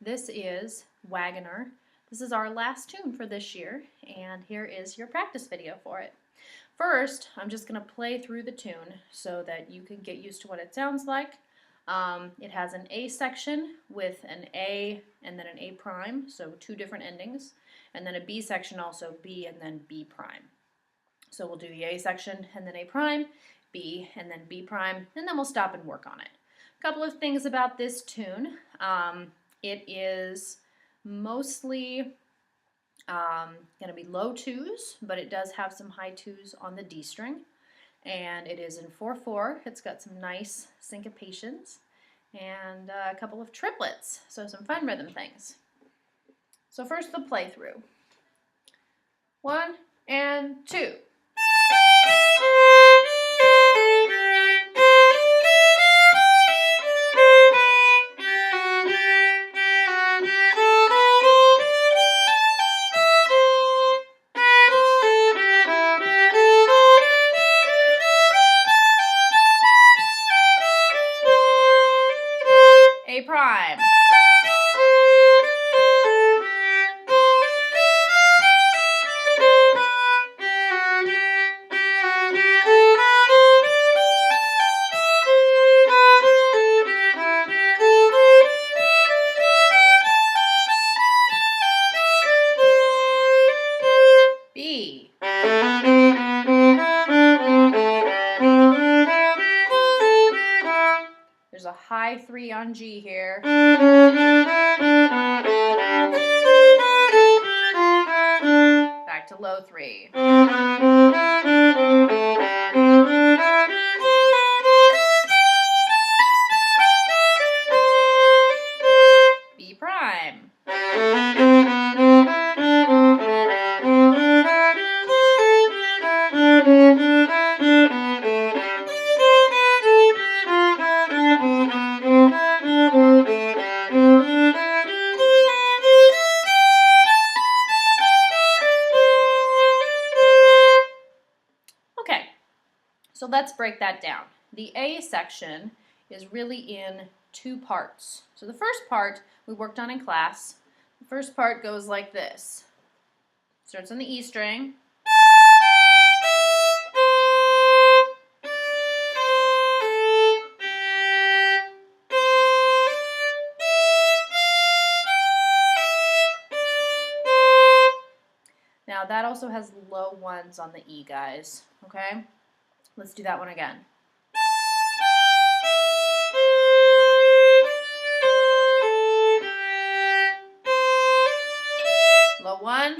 This is Wagoner. This is our last tune for this year, and here is your practice video for it. First, I'm just going to play through the tune so that you can get used to what it sounds like. It has an A section with an A and then an A prime, so two different endings, and then a B section, also B and then B prime. So we'll do the A section and then A prime, B and then B prime, and then we'll stop and work on it. A couple of things about this tune. It is mostly going to be low twos, but it does have some high twos on the D string. And it is in 4/4. It's got some nice syncopations and a couple of triplets, so some fun rhythm things. So first the playthrough. 1 and 2. A prime. B. There's a high 3 on G here. Back to low 3. B prime. Okay, so let's break that down. The A section is really in 2 parts. So the first part we worked on in class. The first part goes like this. Starts on the E string. Now that also has low 1s on the E, guys, okay? Let's do that one again. Low 1.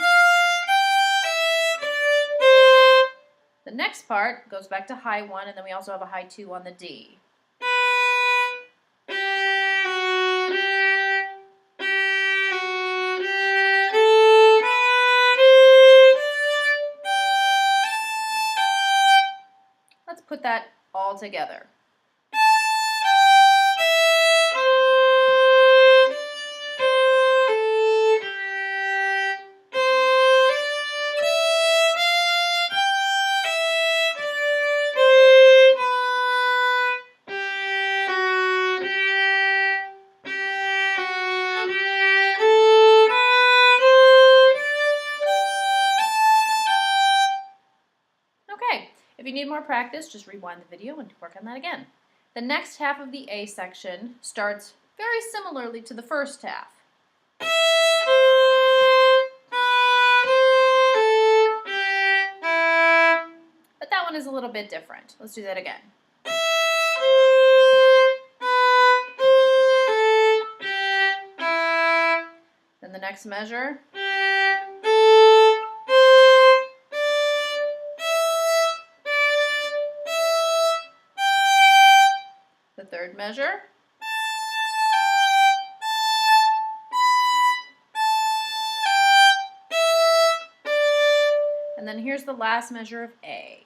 The next part goes back to high 1, and then we also have a high 2 on the D. Let's put that all together. If you need more practice, just rewind the video and work on that again. The next half of the A section starts very similarly to the first half. But that one is a little bit different. Let's do that again. Then the next measure. The third measure. And then here's the last measure of A.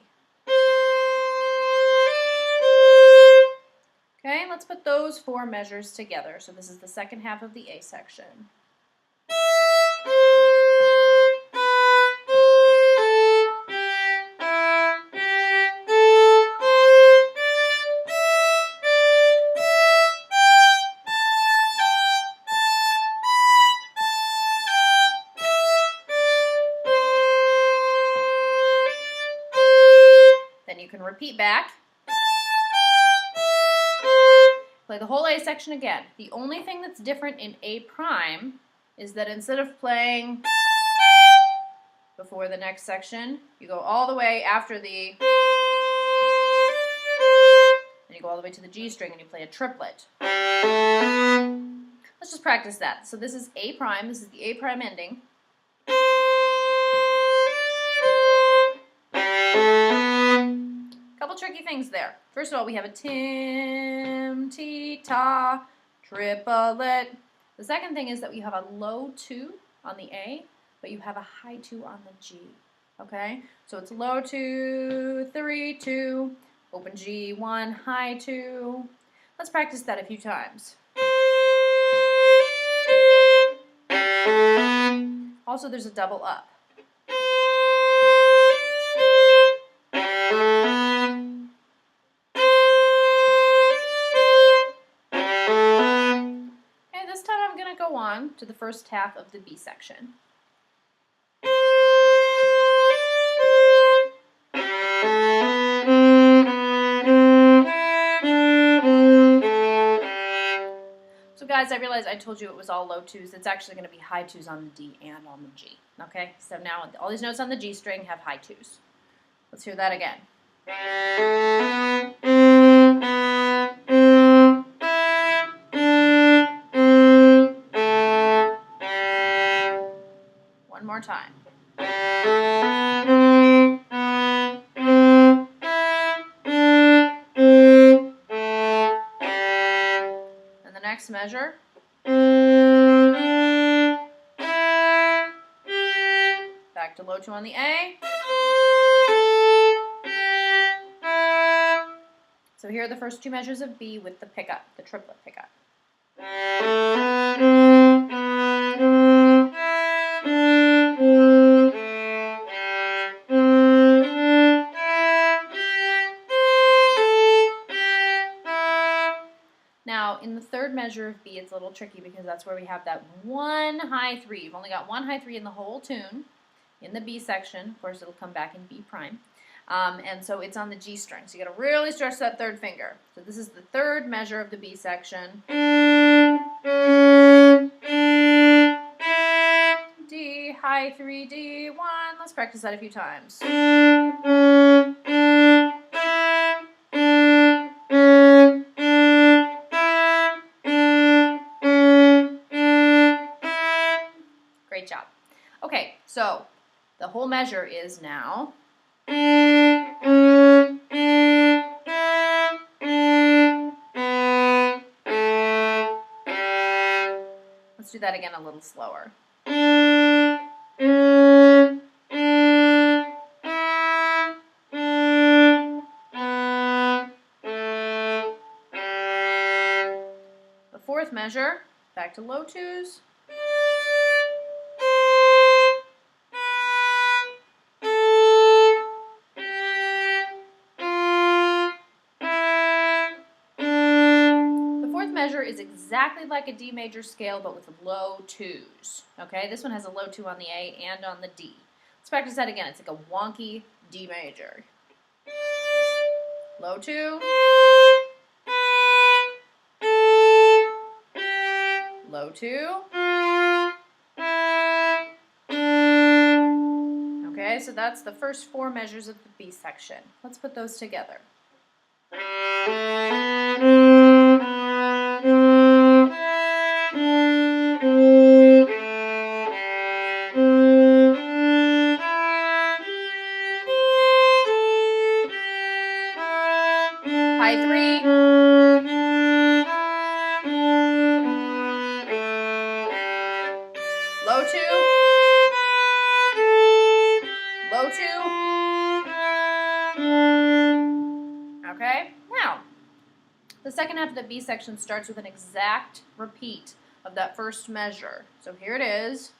Okay, let's put those 4 measures together. So this is the second half of the A section. repeat back. Play the whole A section again. The only thing that's different in A prime is that instead of playing before the next section, you go all the way after the, and you go all the way to the G string and you play a triplet. Let's just practice that. So this is A prime, this is the A prime ending. Couple tricky things there. First of all, we have a tim, ti, ta, triplet. The second thing is that we have a low 2 on the A, but you have a high 2 on the G. Okay? So it's low 2, 3, 2, open G, 1, high 2. Let's practice that a few times. Also, there's a double up. Go on to the first half of the B section. So guys, I realized I told you it was all low 2s. It's actually going to be high 2s on the D and on the G. Okay, so now all these notes on the G string have high 2s. Let's hear that again. One more time. And the next measure. Back to low 2 on the A. So here are the first 2 measures of B with the pickup, the triplet pickup. Now, in the third measure of B, it's a little tricky because that's where we have that one high 3. You've only got one high 3 in the whole tune, in the B section. Of course, it'll come back in B prime. And so it's on the G string. So you got to really stretch that third finger. So this is the third measure of the B section. D, high 3, D, 1. Let's practice that a few times. Great job. Okay, so the whole measure is now. Let's do that again a little slower. The fourth measure, back to low 2s. Measure is exactly like a D major scale, but with low 2s. Okay, this one has a low 2 on the A and on the D. Let's practice that again. It's like a wonky D major. Low 2. Low 2. Okay, so that's the first 4 measures of the B section. Let's put those together. High 3. Low 2. Low 2. Okay, now the second half of the B section starts with an exact repeat of that first measure. So here it is.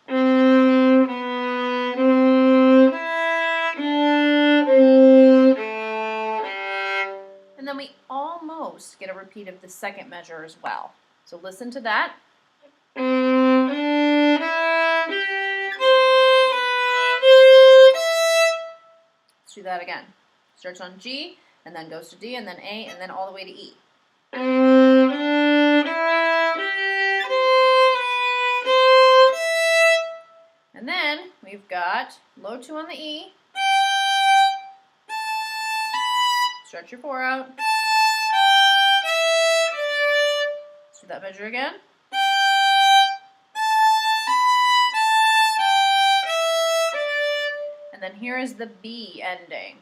And then we almost get a repeat of the second measure as well. So listen to that. Let's do that again. Starts on G, and then goes to D, and then A, and then all the way to E. And then we've got low 2 on the E. Stretch your 4 out. Let's do that measure again. And then here is the B ending.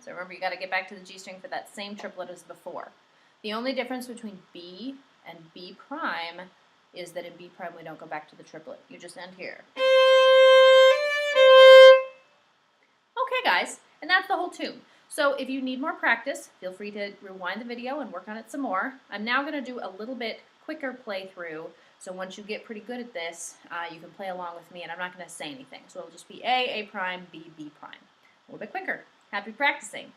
So remember, you got to get back to the G string for that same triplet as before. The only difference between B and B prime is that in B prime we don't go back to the triplet. You just end here. Okay guys, and that's the whole tune. So if you need more practice, feel free to rewind the video and work on it some more. I'm now going to do a little bit quicker playthrough, so once you get pretty good at this, you can play along with me, and I'm not going to say anything. So it'll just be A, A prime, B, B prime. A little bit quicker. Happy practicing.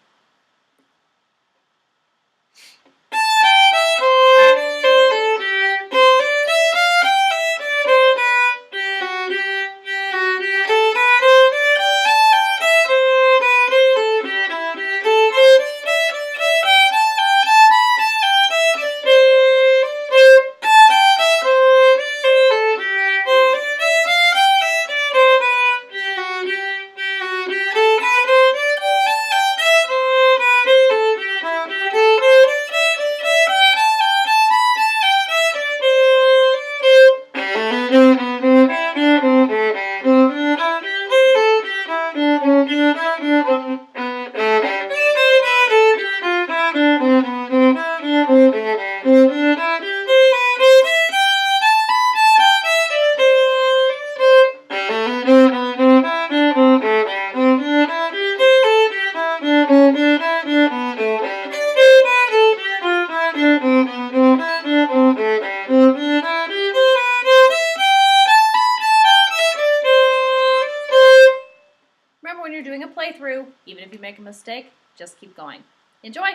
Remember, when you're doing a playthrough, even if you make a mistake, just keep going. Enjoy!